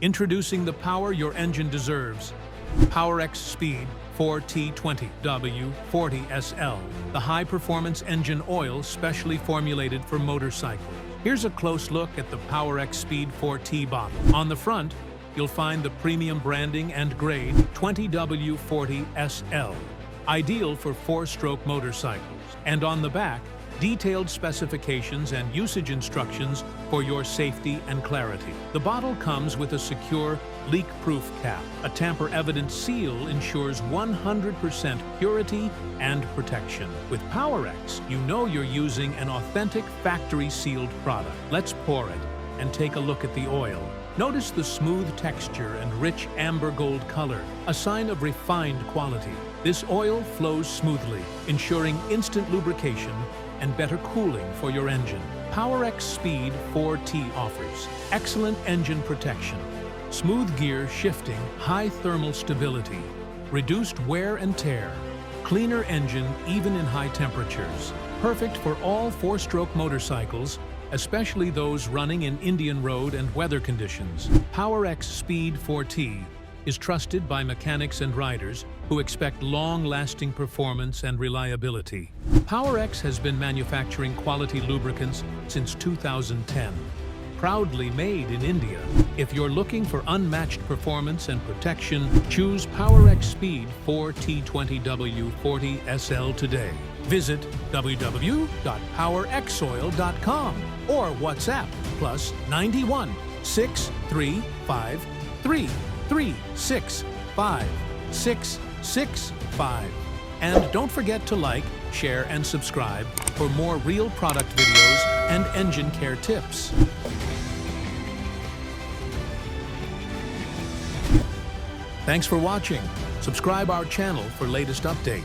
Introducing the power your engine deserves. Powerex Speed 4T20W40SL, the high-performance engine oil specially formulated for motorcycles. Here's a close look at the Powerex Speed 4T bottle. On the front, you'll find the premium branding and grade 20W40SL, ideal for four-stroke motorcycles. And on the back, detailed specifications and usage instructions for your safety and clarity. The bottle comes with a secure, leak-proof cap. A tamper-evident seal ensures 100% purity and protection. With Powerex, you know you're using an authentic factory-sealed product. Let's pour it and take a look at the oil. Notice the smooth texture and rich amber gold color, a sign of refined quality. This oil flows smoothly, ensuring instant lubrication and better cooling for your engine. Powerex Speed 4T offers excellent engine protection, smooth gear shifting, high thermal stability, reduced wear and tear, cleaner engine even in high temperatures. Perfect for all four-stroke motorcycles, especially those running in Indian road and weather conditions. Powerex Speed 4T is trusted by mechanics and riders who expect long-lasting performance and reliability. Powerex has been manufacturing quality lubricants since 2010, proudly made in India. If you're looking for unmatched performance and protection, choose Powerex Speed 4T20W40SL today. Visit www.powerexoil.com or WhatsApp +91 635 336 665. And don't forget to like, share, and subscribe for more real product videos and engine care tips. Thanks for watching. Subscribe our channel for latest update.